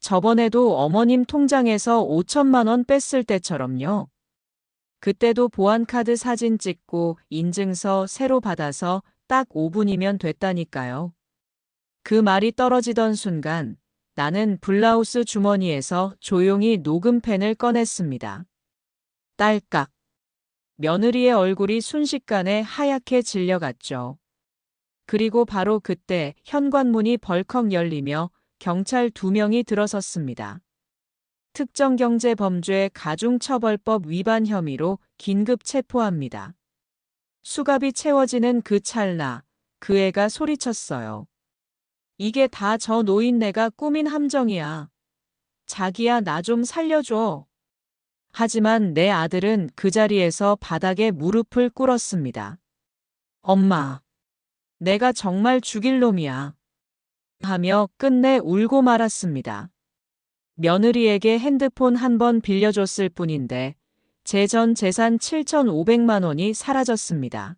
저번에도 어머님 통장에서 5천만 원 뺐을 때처럼요. 그때도 보안카드 사진 찍고 인증서 새로 받아서 딱 5분이면 됐다니까요. 그 말이 떨어지던 순간 나는 블라우스 주머니에서 조용히 녹음펜을 꺼냈습니다. 딸깍. 며느리의 얼굴이 순식간에 하얗게 질려갔죠. 그리고 바로 그때 현관문이 벌컥 열리며 경찰 2명이 들어섰습니다. 특정경제범죄 가중처벌법 위반 혐의로 긴급 체포합니다. 수갑이 채워지는 그 찰나 그 애가 소리쳤어요. 이게 다 저 노인네가 꾸민 함정이야. 자기야, 나 좀 살려줘. 하지만 내 아들은 그 자리에서 바닥에 무릎을 꿇었습니다. 엄마, 내가 정말 죽일 놈이야. 하며 끝내 울고 말았습니다. 며느리에게 핸드폰 한 번 빌려줬을 뿐인데 제 전 재산 7,500만 원이 사라졌습니다.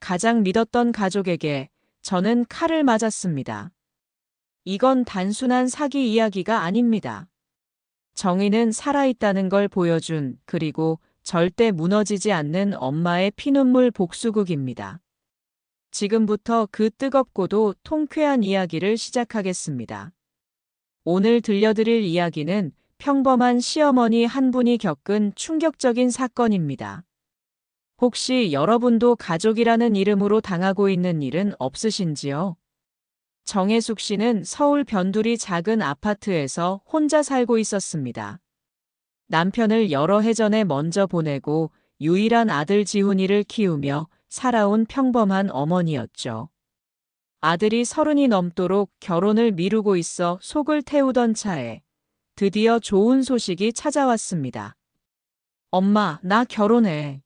가장 믿었던 가족에게 저는 칼을 맞았습니다. 이건 단순한 사기 이야기가 아닙니다. 정의는 살아있다는 걸 보여준 그리고 절대 무너지지 않는 엄마의 피눈물 복수극입니다. 지금부터 그 뜨겁고도 통쾌한 이야기를 시작하겠습니다. 오늘 들려드릴 이야기는 평범한 시어머니 한 분이 겪은 충격적인 사건입니다. 혹시 여러분도 가족이라는 이름으로 당하고 있는 일은 없으신지요? 정혜숙 씨는 서울 변두리 작은 아파트에서 혼자 살고 있었습니다. 남편을 여러 해 전에 먼저 보내고 유일한 아들 지훈이를 키우며 살아온 평범한 어머니였죠. 아들이 30이 넘도록 결혼을 미루고 있어 속을 태우던 차에 드디어 좋은 소식이 찾아왔습니다. 엄마, 나 결혼해.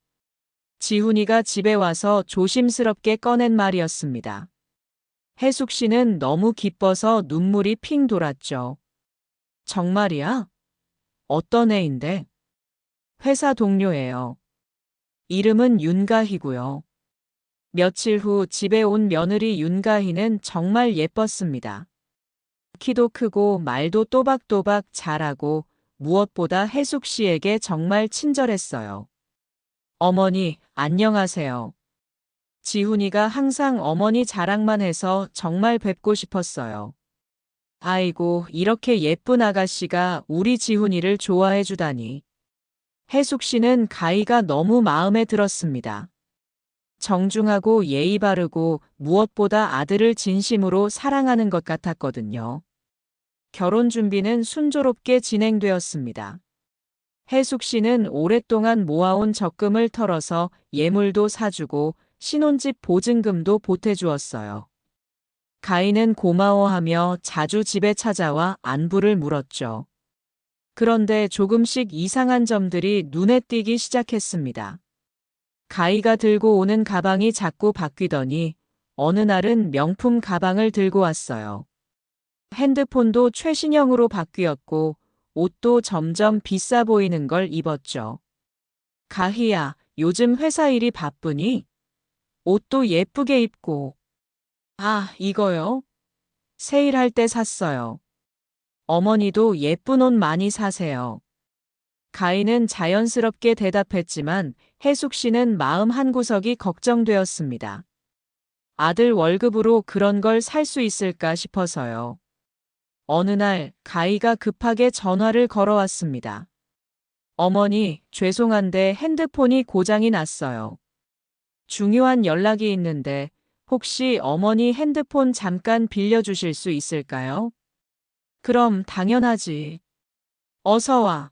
지훈이가 집에 와서 조심스럽게 꺼낸 말이었습니다. 혜숙 씨는 너무 기뻐서 눈물이 핑 돌았죠. 정말이야? 어떤 애인데? 회사 동료예요. 이름은 윤가희고요. 며칠 후 집에 온 며느리 윤가희는 정말 예뻤습니다. 키도 크고 말도 또박또박 잘하고 무엇보다 혜숙 씨에게 정말 친절했어요. 어머니, 안녕하세요. 지훈이가 항상 어머니 자랑만 해서 정말 뵙고 싶었어요. 아이고, 이렇게 예쁜 아가씨가 우리 지훈이를 좋아해 주다니. 혜숙 씨는 가희가 너무 마음에 들었습니다. 정중하고 예의 바르고 무엇보다 아들을 진심으로 사랑하는 것 같았거든요. 결혼 준비는 순조롭게 진행되었습니다. 혜숙 씨는 오랫동안 모아온 적금을 털어서 예물도 사주고 신혼집 보증금도 보태주었어요. 가인은 고마워하며 자주 집에 찾아와 안부를 물었죠. 그런데 조금씩 이상한 점들이 눈에 띄기 시작했습니다. 가희가 들고 오는 가방이 자꾸 바뀌더니 어느 날은 명품 가방을 들고 왔어요. 핸드폰도 최신형으로 바뀌었고 옷도 점점 비싸 보이는 걸 입었죠. 가희야, 요즘 회사 일이 바쁘니? 옷도 예쁘게 입고. 아, 이거요? 세일할 때 샀어요. 어머니도 예쁜 옷 많이 사세요. 가인은 자연스럽게 대답했지만 혜숙 씨는 마음 한구석이 걱정되었습니다. 아들 월급으로 그런 걸 살 수 있을까 싶어서요. 어느 날 가희가 급하게 전화를 걸어왔습니다. 어머니, 죄송한데 핸드폰이 고장이 났어요. 중요한 연락이 있는데 혹시 어머니 핸드폰 잠깐 빌려주실 수 있을까요? 그럼 당연하지. 어서 와.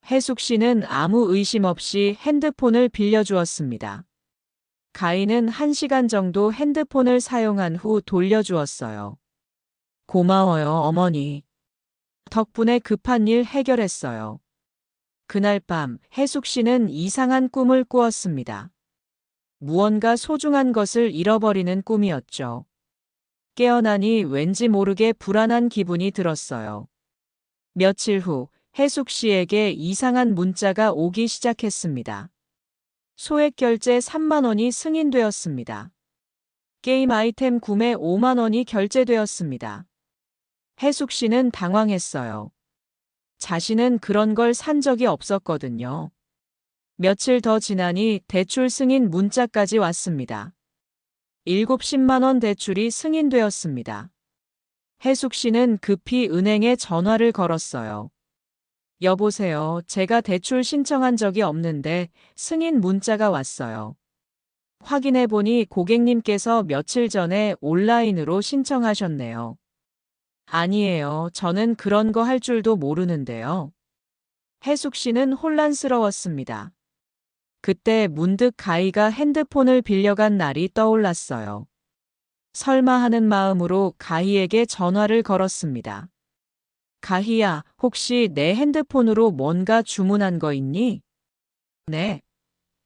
혜숙 씨는 아무 의심 없이 핸드폰을 빌려주었습니다. 가인은 1시간 정도 핸드폰을 사용한 후 돌려주었어요. 고마워요, 어머니. 덕분에 급한 일 해결했어요. 그날 밤 혜숙 씨는 이상한 꿈을 꾸었습니다. 무언가 소중한 것을 잃어버리는 꿈이었죠. 깨어나니 왠지 모르게 불안한 기분이 들었어요. 며칠 후 혜숙 씨에게 이상한 문자가 오기 시작했습니다. 소액 결제 3만 원이 승인되었습니다. 게임 아이템 구매 5만 원이 결제되었습니다. 해숙 씨는 당황했어요. 자신은 그런 걸 산 적이 없었거든요. 며칠 더 지나니 대출 승인 문자까지 왔습니다. 10만 원 대출이 승인되었습니다. 해숙 씨는 급히 은행에 전화를 걸었어요. 여보세요. 제가 대출 신청한 적이 없는데 승인 문자가 왔어요. 확인해 보니 고객님께서 며칠 전에 온라인으로 신청하셨네요. 아니에요. 저는 그런 거 할 줄도 모르는데요. 해숙 씨는 혼란스러웠습니다. 그때 문득 가희가 핸드폰을 빌려간 날이 떠올랐어요. 설마 하는 마음으로 가희에게 전화를 걸었습니다. 가희야, 혹시 내 핸드폰으로 뭔가 주문한 거 있니? 네.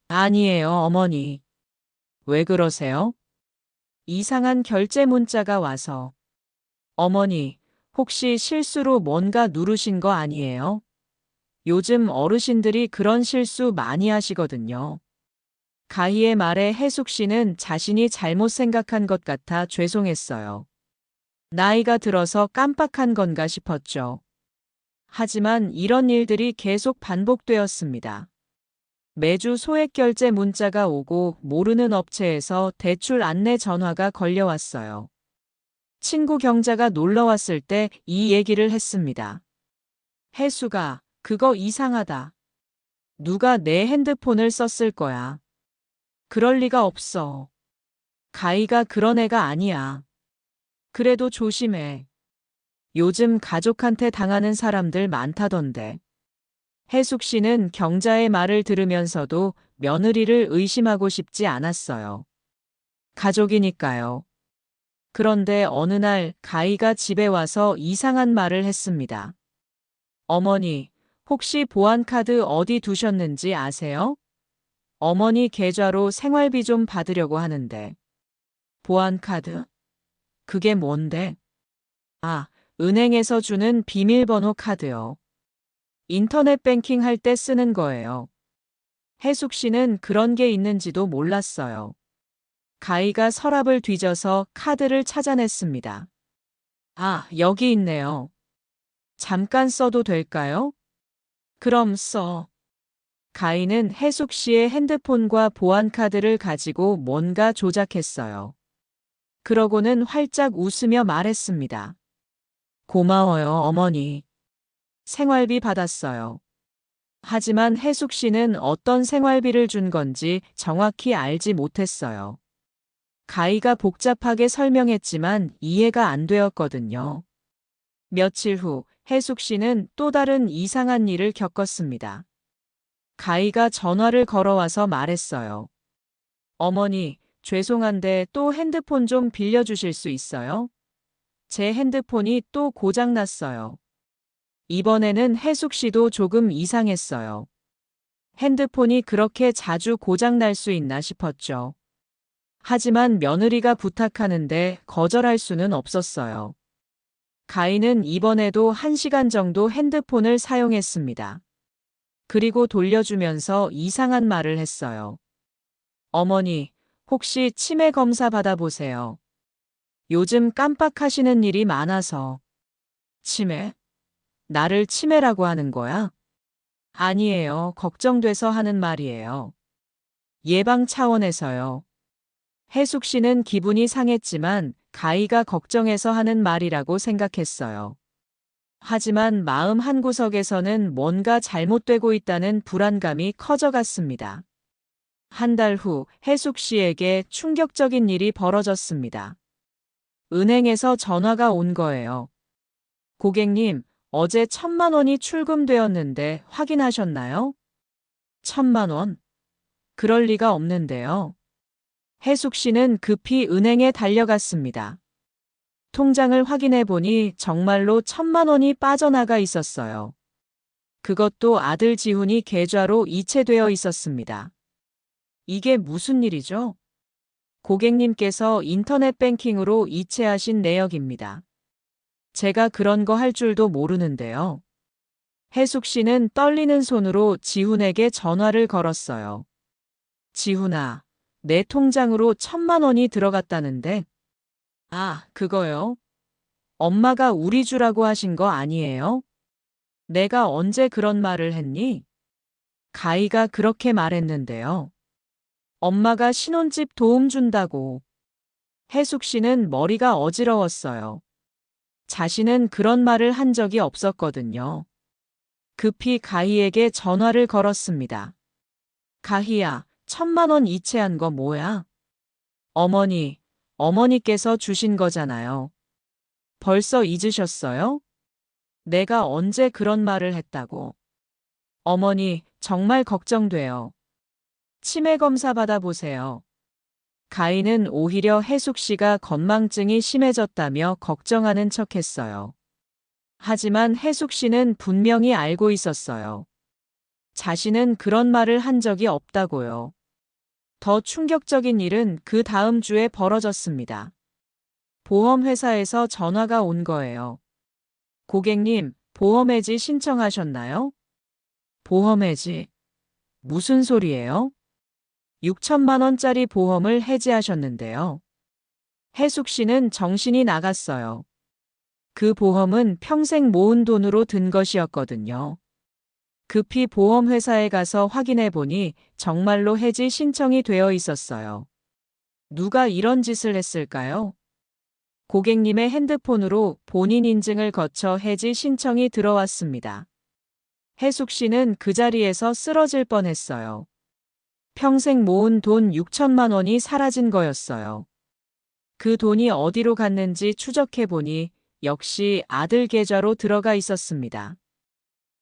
아니에요, 어머니. 왜 그러세요? 이상한 결제 문자가 와서. 어머니, 혹시 실수로 뭔가 누르신 거 아니에요? 요즘 어르신들이 그런 실수 많이 하시거든요. 가희의 말에 해숙 씨는 자신이 잘못 생각한 것 같아 죄송했어요. 나이가 들어서 깜빡한 건가 싶었죠. 하지만 이런 일들이 계속 반복되었습니다. 매주 소액 결제 문자가 오고 모르는 업체에서 대출 안내 전화가 걸려왔어요. 친구 경자가 놀러 왔을 때 이 얘기를 했습니다. 혜수가, 그거 이상하다. 누가 내 핸드폰을 썼을 거야. 그럴 리가 없어. 가희가 그런 애가 아니야. 그래도 조심해. 요즘 가족한테 당하는 사람들 많다던데. 해숙 씨는 경자의 말을 들으면서도 며느리를 의심하고 싶지 않았어요. 가족이니까요. 그런데 어느 날 가희가 집에 와서 이상한 말을 했습니다. 어머니, 혹시 보안카드 어디 두셨는지 아세요? 어머니 계좌로 생활비 좀 받으려고 하는데. 보안카드? 그게 뭔데? 아, 은행에서 주는 비밀번호 카드요. 인터넷 뱅킹 할 때 쓰는 거예요. 해숙 씨는 그런 게 있는지도 몰랐어요. 가희가 서랍을 뒤져서 카드를 찾아냈습니다. 아, 여기 있네요. 잠깐 써도 될까요? 그럼 써. 가희는 해숙 씨의 핸드폰과 보안카드를 가지고 뭔가 조작했어요. 그러고는 활짝 웃으며 말했습니다. 고마워요, 어머니. 생활비 받았어요. 하지만 해숙 씨는 어떤 생활비를 준 건지 정확히 알지 못했어요. 가희가 복잡하게 설명했지만 이해가 안 되었거든요. 며칠 후 해숙 씨는 또 다른 이상한 일을 겪었습니다. 가희가 전화를 걸어와서 말했어요. 어머니, 죄송한데 또 핸드폰 좀 빌려주실 수 있어요? 제 핸드폰이 또 고장났어요. 이번에는 해숙 씨도 조금 이상했어요. 핸드폰이 그렇게 자주 고장날 수 있나 싶었죠. 하지만 며느리가 부탁하는데 거절할 수는 없었어요. 가희는 이번에도 1시간 정도 핸드폰을 사용했습니다. 그리고 돌려주면서 이상한 말을 했어요. 어머니, 혹시 치매 검사 받아보세요. 요즘 깜빡하시는 일이 많아서. 치매? 나를 치매라고 하는 거야? 아니에요. 걱정돼서 하는 말이에요. 예방 차원에서요. 해숙 씨는 기분이 상했지만 가희가 걱정해서 하는 말이라고 생각했어요. 하지만 마음 한구석에서는 뭔가 잘못되고 있다는 불안감이 커져갔습니다. 한 달 후 해숙 씨에게 충격적인 일이 벌어졌습니다. 은행에서 전화가 온 거예요. 고객님, 어제 1,000만 원이 출금되었는데 확인하셨나요? 1,000만 원? 그럴 리가 없는데요. 해숙 씨는 급히 은행에 달려갔습니다. 통장을 확인해 보니 정말로 1,000만 원이 빠져나가 있었어요. 그것도 아들 지훈이 계좌로 이체되어 있었습니다. 이게 무슨 일이죠? 고객님께서 인터넷 뱅킹으로 이체하신 내역입니다. 제가 그런 거 할 줄도 모르는데요. 해숙 씨는 떨리는 손으로 지훈에게 전화를 걸었어요. 지훈아, 내 통장으로 1,000만 원이 들어갔다는데? 아, 그거요? 엄마가 우리 주라고 하신 거 아니에요? 내가 언제 그런 말을 했니? 가희가 그렇게 말했는데요. 엄마가 신혼집 도움 준다고. 혜숙 씨는 머리가 어지러웠어요. 자신은 그런 말을 한 적이 없었거든요. 급히 가희에게 전화를 걸었습니다. 가희야, 1,000만 원 이체한 거 뭐야? 어머니께서 주신 거잖아요. 벌써 잊으셨어요? 내가 언제 그런 말을 했다고. 어머니, 정말 걱정돼요. 치매 검사 받아보세요. 가희는 오히려 혜숙 씨가 건망증이 심해졌다며 걱정하는 척했어요. 하지만 혜숙 씨는 분명히 알고 있었어요. 자신은 그런 말을 한 적이 없다고요. 더 충격적인 일은 그 다음 주에 벌어졌습니다. 보험회사에서 전화가 온 거예요. 고객님, 보험해지 신청하셨나요? 보험해지? 무슨 소리예요? 6천만 원짜리 보험을 해지하셨는데요. 혜숙 씨는 정신이 나갔어요. 그 보험은 평생 모은 돈으로 든 것이었거든요. 급히 보험회사에 가서 확인해 보니 정말로 해지 신청이 되어 있었어요. 누가 이런 짓을 했을까요? 고객님의 핸드폰으로 본인 인증을 거쳐 해지 신청이 들어왔습니다. 혜숙 씨는 그 자리에서 쓰러질 뻔했어요. 평생 모은 돈 6천만 원이 사라진 거였어요. 그 돈이 어디로 갔는지 추적해 보니 역시 아들 계좌로 들어가 있었습니다.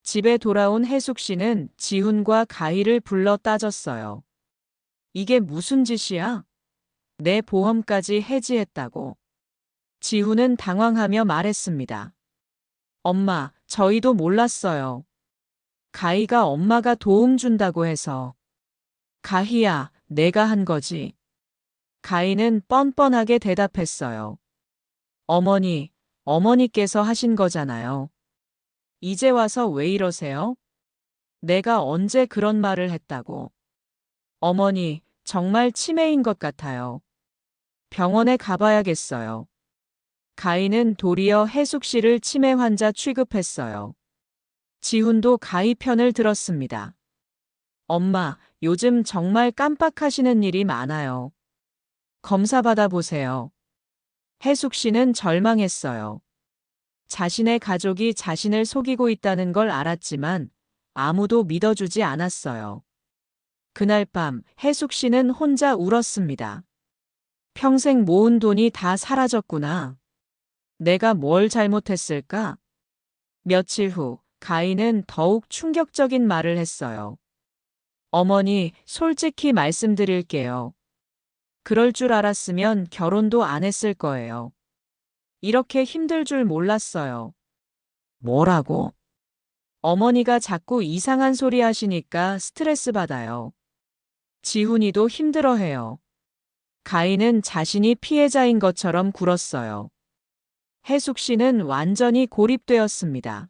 집에 돌아온 혜숙 씨는 지훈과 가희를 불러 따졌어요. 이게 무슨 짓이야? 내 보험까지 해지했다고. 지훈은 당황하며 말했습니다. 엄마, 저희도 몰랐어요. 가희가 엄마가 도움 준다고 해서. 가희야, 내가 한 거지. 가희는 뻔뻔하게 대답했어요. 어머니께서 하신 거잖아요. 이제 와서 왜 이러세요? 내가 언제 그런 말을 했다고. 어머니, 정말 치매인 것 같아요. 병원에 가봐야겠어요. 가희는 도리어 혜숙 씨를 치매 환자 취급했어요. 지훈도 가희 편을 들었습니다. 엄마, 요즘 정말 깜빡하시는 일이 많아요. 검사 받아보세요. 혜숙 씨는 절망했어요. 자신의 가족이 자신을 속이고 있다는 걸 알았지만 아무도 믿어주지 않았어요. 그날 밤 혜숙 씨는 혼자 울었습니다. 평생 모은 돈이 다 사라졌구나. 내가 뭘 잘못했을까? 며칠 후 가희는 더욱 충격적인 말을 했어요. 어머니, 솔직히 말씀드릴게요. 그럴 줄 알았으면 결혼도 안 했을 거예요. 이렇게 힘들 줄 몰랐어요. 뭐라고? 어머니가 자꾸 이상한 소리 하시니까 스트레스 받아요. 지훈이도 힘들어해요. 가희는 자신이 피해자인 것처럼 굴었어요. 혜숙 씨는 완전히 고립되었습니다.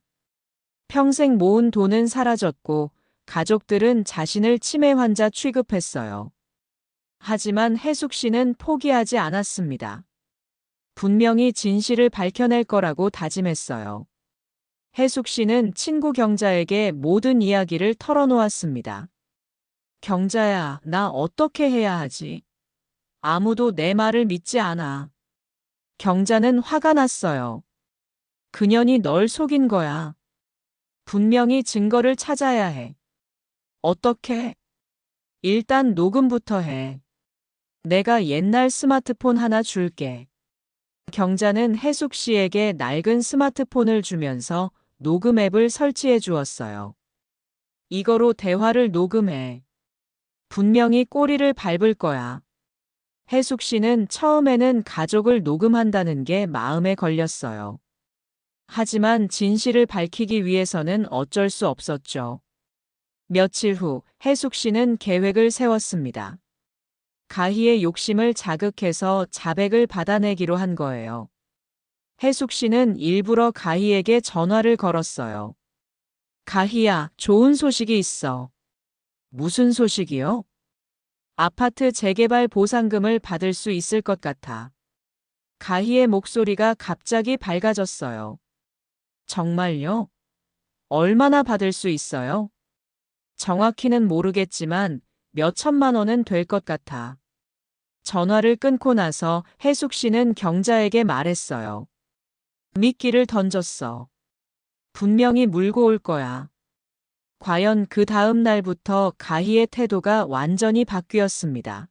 평생 모은 돈은 사라졌고 가족들은 자신을 치매 환자 취급했어요. 하지만 혜숙 씨는 포기하지 않았습니다. 분명히 진실을 밝혀낼 거라고 다짐했어요. 혜숙 씨는 친구 경자에게 모든 이야기를 털어놓았습니다. 경자야, 나 어떻게 해야 하지? 아무도 내 말을 믿지 않아. 경자는 화가 났어요. 그년이 널 속인 거야. 분명히 증거를 찾아야 해. 어떻게? 일단 녹음부터 해. 내가 옛날 스마트폰 하나 줄게. 경자는 혜숙 씨에게 낡은 스마트폰을 주면서 녹음 앱을 설치해 주었어요. 이거로 대화를 녹음해. 분명히 꼬리를 밟을 거야. 혜숙 씨는 처음에는 가족을 녹음한다는 게 마음에 걸렸어요. 하지만 진실을 밝히기 위해서는 어쩔 수 없었죠. 며칠 후 혜숙 씨는 계획을 세웠습니다. 가희의 욕심을 자극해서 자백을 받아내기로 한 거예요. 혜숙 씨는 일부러 가희에게 전화를 걸었어요. 가희야, 좋은 소식이 있어. 무슨 소식이요? 아파트 재개발 보상금을 받을 수 있을 것 같아. 가희의 목소리가 갑자기 밝아졌어요. 정말요? 얼마나 받을 수 있어요? 정확히는 모르겠지만 몇 천만 원은 될 것 같아. 전화를 끊고 나서 혜숙 씨는 경자에게 말했어요. 미끼를 던졌어. 분명히 물고 올 거야. 과연 그 다음 날부터 가희의 태도가 완전히 바뀌었습니다.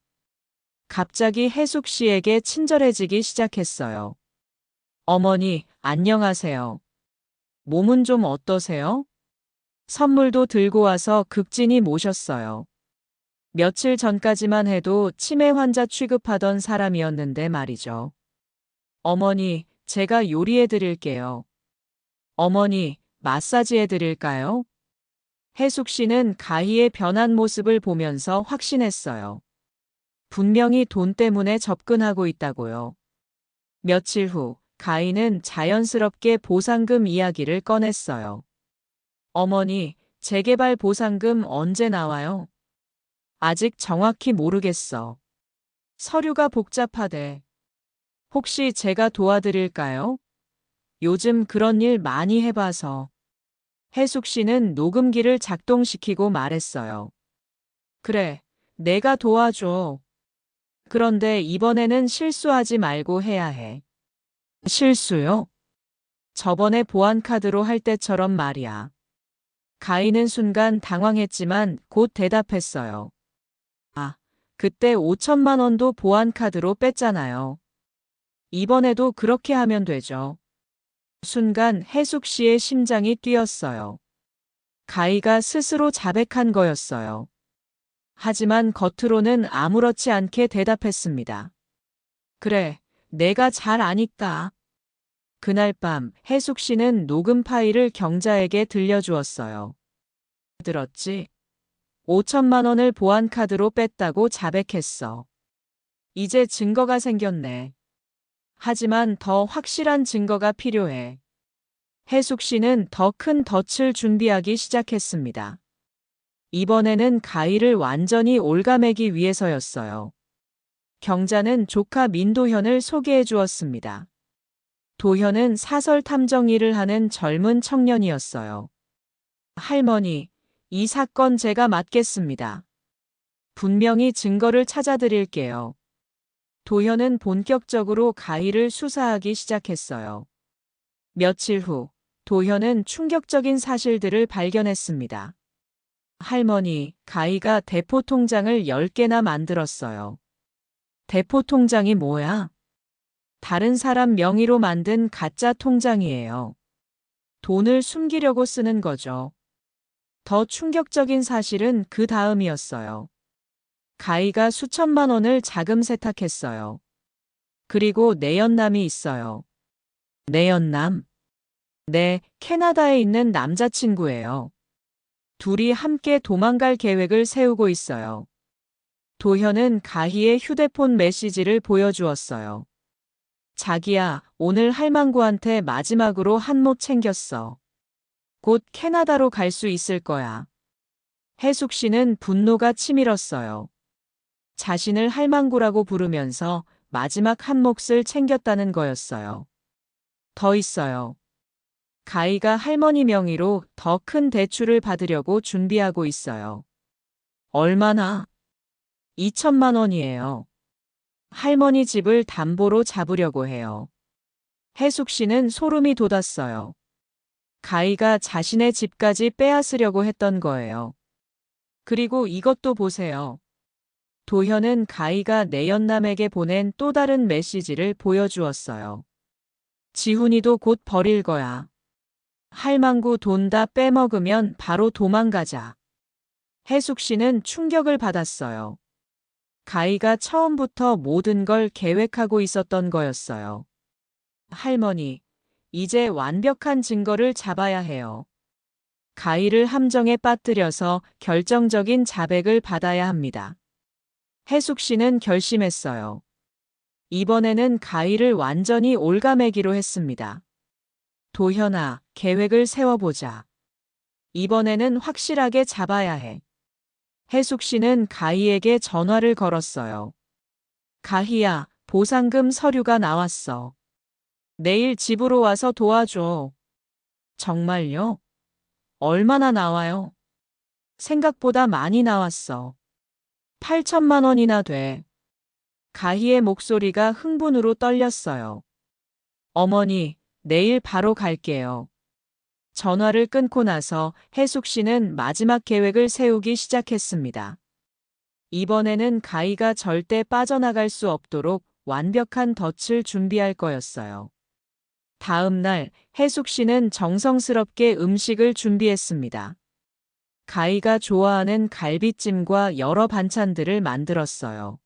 갑자기 혜숙 씨에게 친절해지기 시작했어요. 어머니, 안녕하세요. 몸은 좀 어떠세요? 선물도 들고 와서 극진히 모셨어요. 며칠 전까지만 해도 치매 환자 취급하던 사람이었는데 말이죠. 어머니, 제가 요리해 드릴게요. 어머니, 마사지 해 드릴까요? 혜숙 씨는 가희의 변한 모습을 보면서 확신했어요. 분명히 돈 때문에 접근하고 있다고요. 며칠 후, 가희는 자연스럽게 보상금 이야기를 꺼냈어요. 어머니, 재개발 보상금 언제 나와요? 아직 정확히 모르겠어. 서류가 복잡하대. 혹시 제가 도와드릴까요? 요즘 그런 일 많이 해봐서. 혜숙 씨는 녹음기를 작동시키고 말했어요. 그래, 내가 도와줘. 그런데 이번에는 실수하지 말고 해야 해. 실수요? 저번에 보안카드로 할 때처럼 말이야. 가희는 순간 당황했지만 곧 대답했어요. 아, 그때 5천만 원도 보안카드로 뺐잖아요. 이번에도 그렇게 하면 되죠. 순간 혜숙 씨의 심장이 뛰었어요. 가희가 스스로 자백한 거였어요. 하지만 겉으로는 아무렇지 않게 대답했습니다. 그래, 내가 잘 아니까. 그날 밤 혜숙 씨는 녹음 파일을 경자에게 들려주었어요. 들었지? 5천만 원을 보안카드로 뺐다고 자백했어. 이제 증거가 생겼네. 하지만 더 확실한 증거가 필요해. 혜숙 씨는 더 큰 덫을 준비하기 시작했습니다. 이번에는 가희를 완전히 올가매기 위해서였어요. 경자는 조카 민도현을 소개해 주었습니다. 도현은 사설 탐정 일을 하는 젊은 청년이었어요. 할머니, 이 사건 제가 맡겠습니다. 분명히 증거를 찾아드릴게요. 도현은 본격적으로 가희를 수사하기 시작했어요. 며칠 후, 도현은 충격적인 사실들을 발견했습니다. 할머니, 가희가 대포 통장을 10개나 만들었어요. 대포 통장이 뭐야? 다른 사람 명의로 만든 가짜 통장이에요. 돈을 숨기려고 쓰는 거죠. 더 충격적인 사실은 그 다음이었어요. 가희가 수천만 원을 자금 세탁했어요. 그리고 내연남이 있어요. 내연남? 네, 캐나다에 있는 남자친구예요. 둘이 함께 도망갈 계획을 세우고 있어요. 도현은 가희의 휴대폰 메시지를 보여주었어요. 자기야, 오늘 할망구한테 마지막으로 한 몫 챙겼어. 곧 캐나다로 갈 수 있을 거야. 혜숙 씨는 분노가 치밀었어요. 자신을 할망구라고 부르면서 마지막 한 몫을 챙겼다는 거였어요. 더 있어요. 가희가 할머니 명의로 더 큰 대출을 받으려고 준비하고 있어요. 얼마나? 2천만 원이에요. 할머니 집을 담보로 잡으려고 해요. 혜숙 씨는 소름이 돋았어요. 가희가 자신의 집까지 빼앗으려고 했던 거예요. 그리고 이것도 보세요. 도현은 가희가 내연남에게 보낸 또 다른 메시지를 보여주었어요. 지훈이도 곧 버릴 거야. 할망구 돈 다 빼먹으면 바로 도망가자. 혜숙 씨는 충격을 받았어요. 가희가 처음부터 모든 걸 계획하고 있었던 거였어요. 할머니, 이제 완벽한 증거를 잡아야 해요. 가희를 함정에 빠뜨려서 결정적인 자백을 받아야 합니다. 혜숙 씨는 결심했어요. 이번에는 가희를 완전히 올가매기로 했습니다. 도현아, 계획을 세워보자. 이번에는 확실하게 잡아야 해. 혜숙 씨는 가희에게 전화를 걸었어요. 가희야, 보상금 서류가 나왔어. 내일 집으로 와서 도와줘. 정말요? 얼마나 나와요? 생각보다 많이 나왔어. 8천만 원이나 돼. 가희의 목소리가 흥분으로 떨렸어요. 어머니, 내일 바로 갈게요. 전화를 끊고 나서 혜숙 씨는 마지막 계획을 세우기 시작했습니다. 이번에는 가희가 절대 빠져나갈 수 없도록 완벽한 덫을 준비할 거였어요. 다음 날 혜숙 씨는 정성스럽게 음식을 준비했습니다. 가희가 좋아하는 갈비찜과 여러 반찬들을 만들었어요.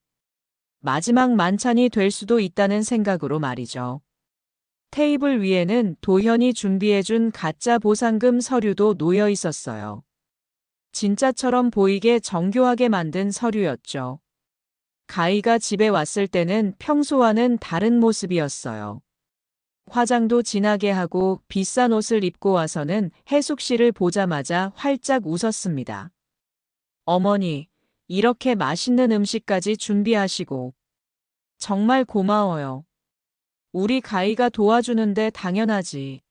마지막 만찬이 될 수도 있다는 생각으로 말이죠. 테이블 위에는 도현이 준비해준 가짜 보상금 서류도 놓여 있었어요. 진짜처럼 보이게 정교하게 만든 서류였죠. 가희가 집에 왔을 때는 평소와는 다른 모습이었어요. 화장도 진하게 하고 비싼 옷을 입고 와서는 혜숙 씨를 보자마자 활짝 웃었습니다. 어머니, 이렇게 맛있는 음식까지 준비하시고 정말 고마워요. 우리 가희가 도와주는데 당연하지.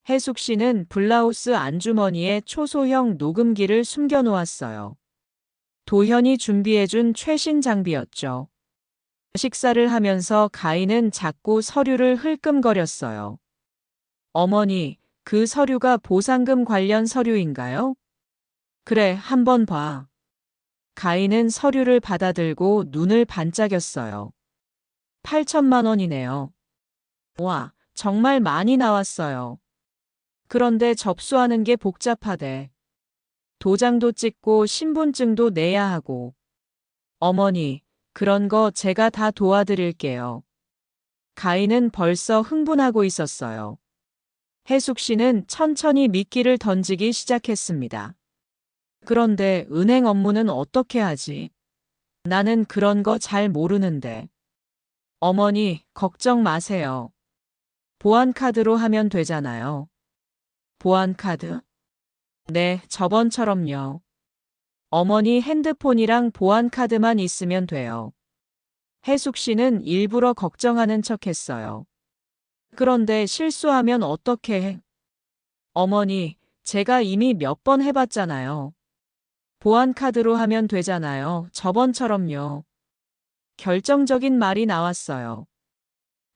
혜숙 씨는 블라우스 안주머니에 초소형 녹음기를 숨겨놓았어요. 도현이 준비해준 최신 장비였죠. 식사를 하면서 가희는 자꾸 서류를 흘끔거렸어요. 어머니, 그 서류가 보상금 관련 서류인가요? 그래, 한번 봐. 가희는 서류를 받아들고 눈을 반짝였어요. 8천만 원이네요. 와, 정말 많이 나왔어요. 그런데 접수하는 게 복잡하대. 도장도 찍고 신분증도 내야 하고. 어머니, 그런 거 제가 다 도와드릴게요. 가희는 벌써 흥분하고 있었어요. 혜숙 씨는 천천히 미끼를 던지기 시작했습니다. 그런데 은행 업무는 어떻게 하지? 나는 그런 거 잘 모르는데. 어머니, 걱정 마세요. 보안카드로 하면 되잖아요. 보안카드? 네, 저번처럼요. 어머니 핸드폰이랑 보안카드만 있으면 돼요. 혜숙 씨는 일부러 걱정하는 척 했어요. 그런데 실수하면 어떻게 해? 어머니, 제가 이미 몇 번 해봤잖아요. 보안카드로 하면 되잖아요. 저번처럼요. 결정적인 말이 나왔어요.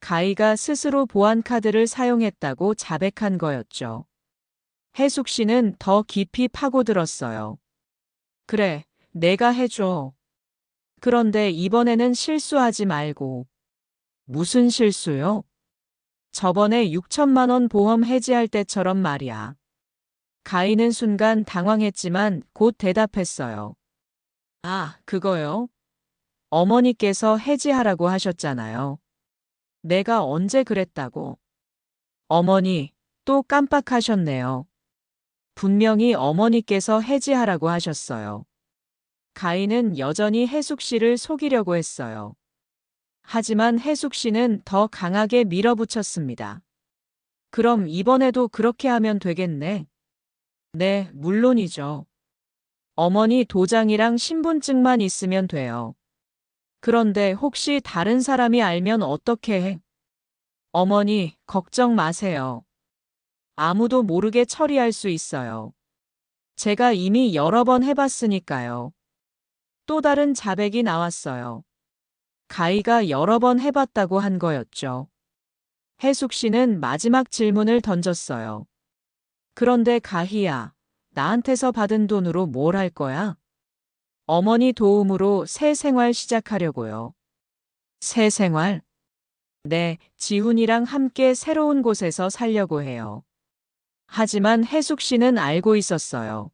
가희가 스스로 보안카드를 사용했다고 자백한 거였죠. 혜숙 씨는 더 깊이 파고들었어요. 그래, 내가 해줘. 그런데 이번에는 실수하지 말고. 무슨 실수요? 저번에 6천만 원 보험 해지할 때처럼 말이야. 가희는 순간 당황했지만 곧 대답했어요. 아, 그거요? 어머니께서 해지하라고 하셨잖아요. 내가 언제 그랬다고? 어머니, 또 깜빡하셨네요. 분명히 어머니께서 해지하라고 하셨어요. 가희는 여전히 혜숙 씨를 속이려고 했어요. 하지만 혜숙 씨는 더 강하게 밀어붙였습니다. 그럼 이번에도 그렇게 하면 되겠네. 네, 물론이죠. 어머니 도장이랑 신분증만 있으면 돼요. 그런데 혹시 다른 사람이 알면 어떻게 해? 어머니, 걱정 마세요. 아무도 모르게 처리할 수 있어요. 제가 이미 여러 번 해봤으니까요. 또 다른 자백이 나왔어요. 가희가 여러 번 해봤다고 한 거였죠. 혜숙 씨는 마지막 질문을 던졌어요. 그런데 가희야, 나한테서 받은 돈으로 뭘 할 거야? 어머니 도움으로 새 생활 시작하려고요. 새 생활? 네, 지훈이랑 함께 새로운 곳에서 살려고 해요. 하지만 혜숙 씨는 알고 있었어요.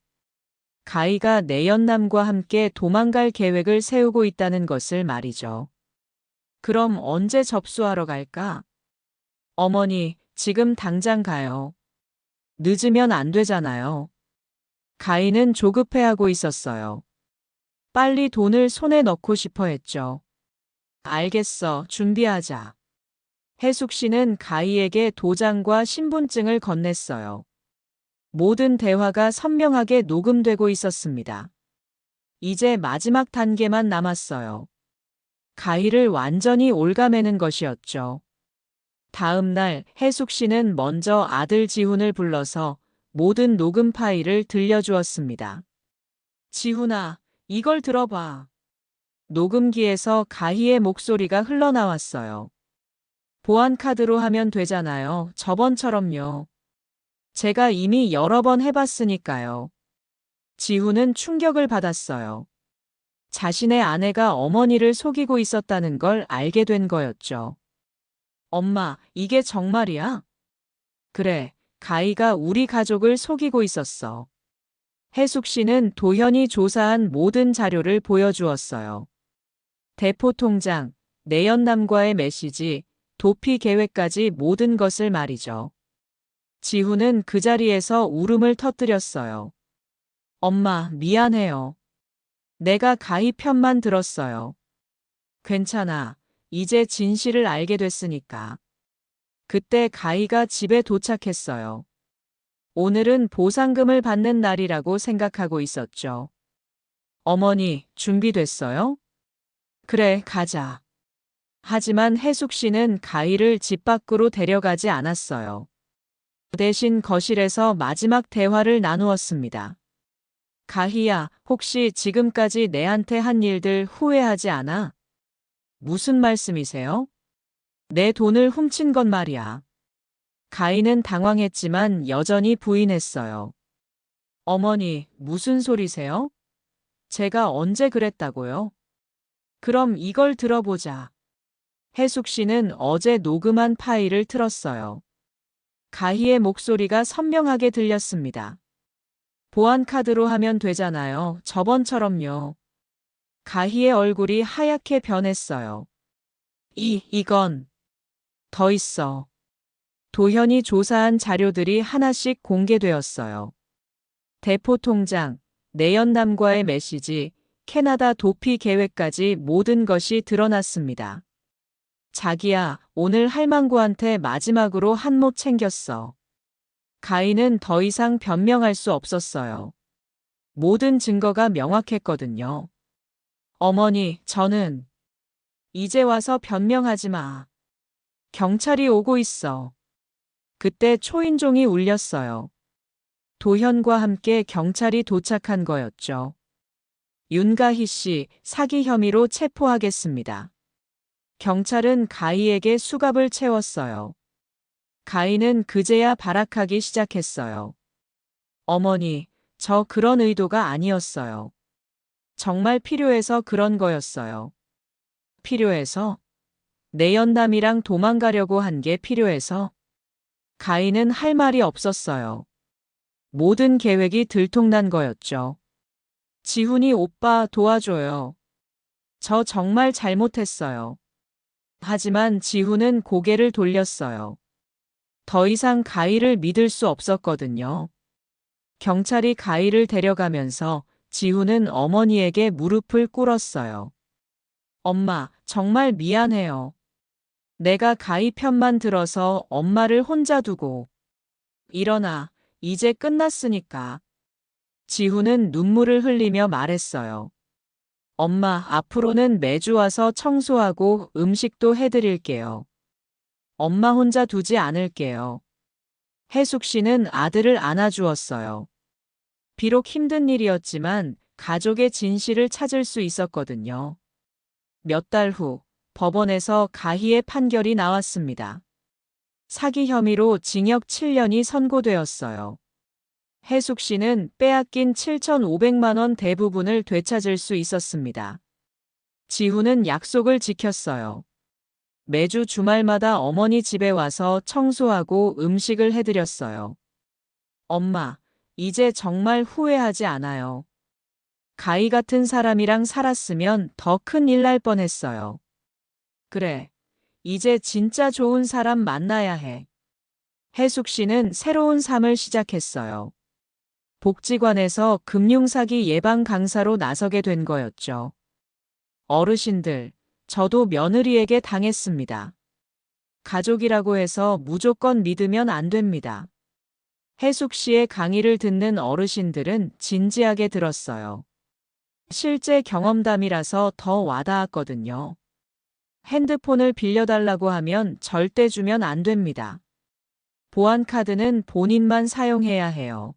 가희가 내연남과 함께 도망갈 계획을 세우고 있다는 것을 말이죠. 그럼 언제 접수하러 갈까? 어머니, 지금 당장 가요. 늦으면 안 되잖아요. 가희는 조급해하고 있었어요. 빨리 돈을 손에 넣고 싶어 했죠. 알겠어, 준비하자. 혜숙 씨는 가희에게 도장과 신분증을 건넸어요. 모든 대화가 선명하게 녹음되고 있었습니다. 이제 마지막 단계만 남았어요. 가희를 완전히 옭아매는 것이었죠. 다음 날 혜숙 씨는 먼저 아들 지훈을 불러서 모든 녹음 파일을 들려주었습니다. 지훈아, 이걸 들어봐. 녹음기에서 가희의 목소리가 흘러나왔어요. 보안 카드로 하면 되잖아요. 저번처럼요. 제가 이미 여러 번 해봤으니까요. 지훈은 충격을 받았어요. 자신의 아내가 어머니를 속이고 있었다는 걸 알게 된 거였죠. 엄마, 이게 정말이야? 그래, 가희가 우리 가족을 속이고 있었어. 혜숙 씨는 도현이 조사한 모든 자료를 보여주었어요. 대포 통장, 내연남과의 메시지, 도피 계획까지 모든 것을 말이죠. 지훈은 그 자리에서 울음을 터뜨렸어요. 엄마, 미안해요. 내가 가희 편만 들었어요. 괜찮아. 이제 진실을 알게 됐으니까. 그때 가희가 집에 도착했어요. 오늘은 보상금을 받는 날이라고 생각하고 있었죠. 어머니, 준비됐어요? 그래, 가자. 하지만 혜숙 씨는 가희를 집 밖으로 데려가지 않았어요. 대신 거실에서 마지막 대화를 나누었습니다. 가희야, 혹시 지금까지 내한테 한 일들 후회하지 않아? 무슨 말씀이세요? 내 돈을 훔친 건 말이야. 가희는 당황했지만 여전히 부인했어요. 어머니, 무슨 소리세요? 제가 언제 그랬다고요? 그럼 이걸 들어보자. 혜숙 씨는 어제 녹음한 파일을 틀었어요. 가희의 목소리가 선명하게 들렸습니다. 보안 카드로 하면 되잖아요. 저번처럼요. 가희의 얼굴이 하얗게 변했어요. 이건 더 있어. 도현이 조사한 자료들이 하나씩 공개되었어요. 대포 통장, 내연남과의 메시지, 캐나다 도피 계획까지 모든 것이 드러났습니다. 자기야, 오늘 할망구한테 마지막으로 한 못 챙겼어. 가희는 더 이상 변명할 수 없었어요. 모든 증거가 명확했거든요. 어머니, 저는 이제 와서 변명하지 마. 경찰이 오고 있어. 그때 초인종이 울렸어요. 도현과 함께 경찰이 도착한 거였죠. 윤가희 씨, 사기 혐의로 체포하겠습니다. 경찰은 가희에게 수갑을 채웠어요. 가희는 그제야 발악하기 시작했어요. 어머니, 저 그런 의도가 아니었어요. 정말 필요해서 그런 거였어요. 필요해서? 내연남이랑 도망가려고 한 게 필요해서? 가희는 할 말이 없었어요. 모든 계획이 들통난 거였죠. 지훈이 오빠 도와줘요. 저 정말 잘못했어요. 하지만 지훈은 고개를 돌렸어요. 더 이상 가희를 믿을 수 없었거든요. 경찰이 가희를 데려가면서 지훈은 어머니에게 무릎을 꿇었어요. 엄마, 정말 미안해요. 내가 가희 편만 들어서 엄마를 혼자 두고. 일어나, 이제 끝났으니까. 지훈은 눈물을 흘리며 말했어요. 엄마, 앞으로는 매주 와서 청소하고 음식도 해드릴게요. 엄마 혼자 두지 않을게요. 혜숙 씨는 아들을 안아주었어요. 비록 힘든 일이었지만 가족의 진실을 찾을 수 있었거든요. 몇 달 후 법원에서 가희의 판결이 나왔습니다. 사기 혐의로 징역 7년이 선고되었어요. 혜숙 씨는 빼앗긴 7,500만 원 대부분을 되찾을 수 있었습니다. 지훈은 약속을 지켰어요. 매주 주말마다 어머니 집에 와서 청소하고 음식을 해드렸어요. 엄마, 이제 정말 후회하지 않아요. 가희 같은 사람이랑 살았으면 더 큰일 날 뻔했어요. 그래, 이제 진짜 좋은 사람 만나야 해. 혜숙 씨는 새로운 삶을 시작했어요. 복지관에서 금융사기 예방 강사로 나서게 된 거였죠. 어르신들, 저도 며느리에게 당했습니다. 가족이라고 해서 무조건 믿으면 안 됩니다. 혜숙 씨의 강의를 듣는 어르신들은 진지하게 들었어요. 실제 경험담이라서 더 와닿았거든요. 핸드폰을 빌려달라고 하면 절대 주면 안 됩니다. 보안카드는 본인만 사용해야 해요.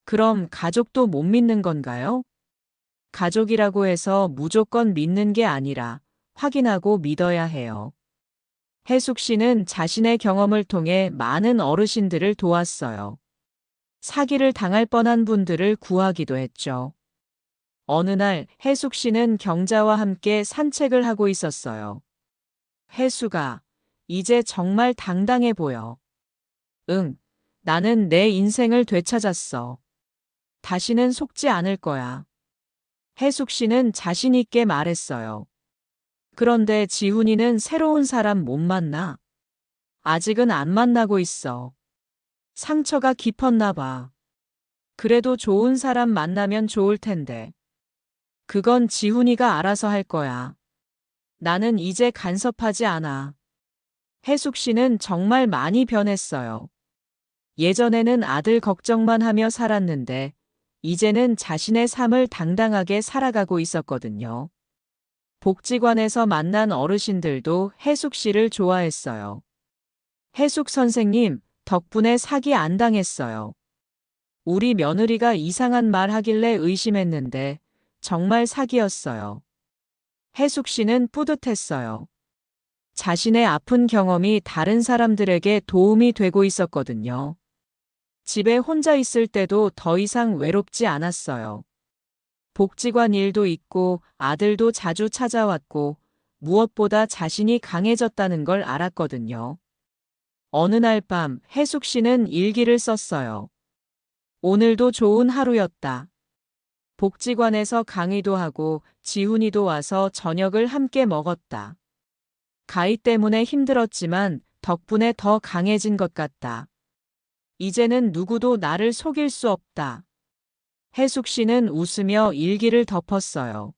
그럼 가족도 못 믿는 건가요? 가족이라고 해서 무조건 믿는 게 아니라 확인하고 믿어야 해요. 혜숙 씨는 자신의 경험을 통해 많은 어르신들을 도왔어요. 사기를 당할 뻔한 분들을 구하기도 했죠. 어느 날 혜숙 씨는 경자와 함께 산책을 하고 있었어요. 혜숙아, 이제 정말 당당해 보여. 응, 나는 내 인생을 되찾았어. 다시는 속지 않을 거야. 혜숙 씨는 자신 있게 말했어요. 그런데 지훈이는 새로운 사람 못 만나. 아직은 안 만나고 있어. 상처가 깊었나 봐. 그래도 좋은 사람 만나면 좋을 텐데. 그건 지훈이가 알아서 할 거야. 나는 이제 간섭하지 않아. 혜숙 씨는 정말 많이 변했어요. 예전에는 아들 걱정만 하며 살았는데, 이제는 자신의 삶을 당당하게 살아가고 있었거든요. 복지관에서 만난 어르신들도 혜숙 씨를 좋아했어요. 혜숙 선생님, 덕분에 사기 안 당했어요. 우리 며느리가 이상한 말 하길래 의심했는데 정말 사기였어요. 혜숙 씨는 뿌듯했어요. 자신의 아픈 경험이 다른 사람들에게 도움이 되고 있었거든요. 집에 혼자 있을 때도 더 이상 외롭지 않았어요. 복지관 일도 있고 아들도 자주 찾아왔고 무엇보다 자신이 강해졌다는 걸 알았거든요. 어느 날 밤 혜숙 씨는 일기를 썼어요. 오늘도 좋은 하루였다. 복지관에서 강의도 하고 지훈이도 와서 저녁을 함께 먹었다. 가희 때문에 힘들었지만 덕분에 더 강해진 것 같다. 이제는 누구도 나를 속일 수 없다. 혜숙 씨는 웃으며 일기를 덮었어요.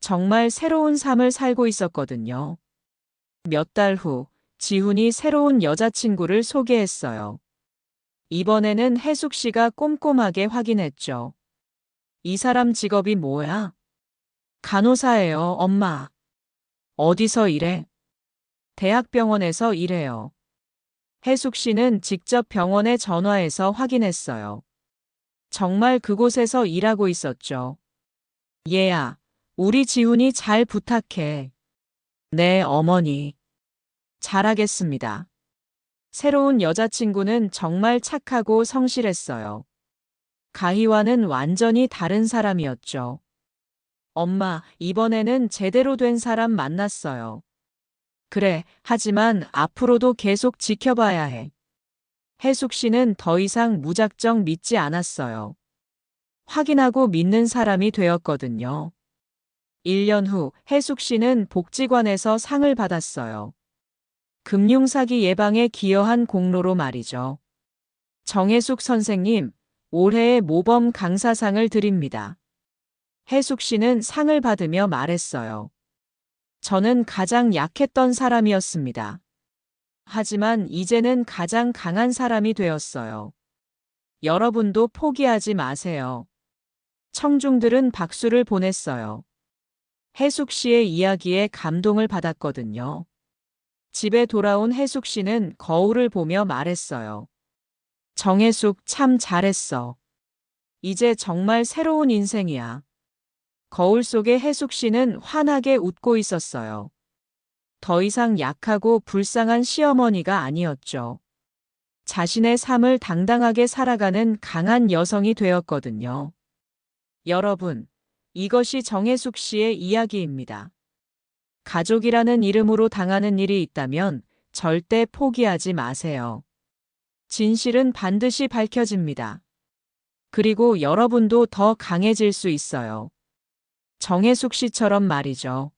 정말 새로운 삶을 살고 있었거든요. 몇 달 후, 지훈이 새로운 여자친구를 소개했어요. 이번에는 혜숙 씨가 꼼꼼하게 확인했죠. 이 사람 직업이 뭐야? 간호사예요, 엄마. 어디서 일해? 대학병원에서 일해요. 혜숙 씨는 직접 병원에 전화해서 확인했어요. 정말 그곳에서 일하고 있었죠. 얘야, 우리 지훈이 잘 부탁해. 네, 어머니. 잘하겠습니다. 새로운 여자친구는 정말 착하고 성실했어요. 가희와는 완전히 다른 사람이었죠. 엄마, 이번에는 제대로 된 사람 만났어요. 그래, 하지만 앞으로도 계속 지켜봐야 해. 혜숙 씨는 더 이상 무작정 믿지 않았어요. 확인하고 믿는 사람이 되었거든요. 1년 후 혜숙 씨는 복지관에서 상을 받았어요. 금융사기 예방에 기여한 공로로 말이죠. 정혜숙 선생님, 올해의 모범 강사상을 드립니다. 혜숙 씨는 상을 받으며 말했어요. 저는 가장 약했던 사람이었습니다. 하지만 이제는 가장 강한 사람이 되었어요. 여러분도 포기하지 마세요. 청중들은 박수를 보냈어요. 혜숙 씨의 이야기에 감동을 받았거든요. 집에 돌아온 혜숙 씨는 거울을 보며 말했어요. 정혜숙 참 잘했어. 이제 정말 새로운 인생이야. 거울 속의 혜숙 씨는 환하게 웃고 있었어요. 더 이상 약하고 불쌍한 시어머니가 아니었죠. 자신의 삶을 당당하게 살아가는 강한 여성이 되었거든요. 여러분, 이것이 정혜숙 씨의 이야기입니다. 가족이라는 이름으로 당하는 일이 있다면 절대 포기하지 마세요. 진실은 반드시 밝혀집니다. 그리고 여러분도 더 강해질 수 있어요. 정혜숙 씨처럼 말이죠.